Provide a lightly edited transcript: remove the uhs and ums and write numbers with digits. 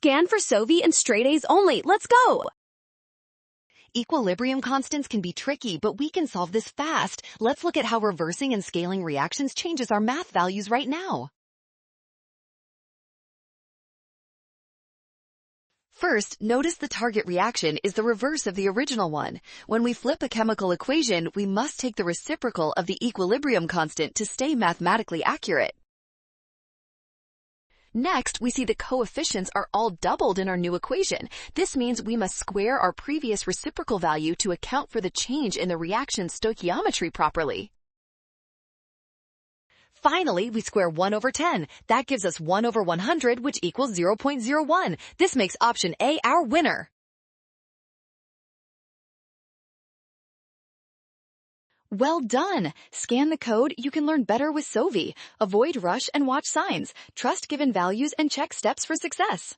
Scan for Sovi and straight A's only. Let's go! Equilibrium constants can be tricky, but we can solve this fast. Let's look at how reversing and scaling reactions changes our math values right now. First, notice the target reaction is the reverse of the original one. When we flip a chemical equation, we must take the reciprocal of the equilibrium constant to stay mathematically accurate. Next, we see the coefficients are all doubled in our new equation. This means we must square our previous reciprocal value to account for the change in the reaction stoichiometry properly. Finally, we square 1 over 10. That gives us 1 over 100, which equals 0.01. This makes option A our winner. Well done! Scan the code. You can learn better with Sovi. Avoid rush and watch signs. Trust given values and check steps for success.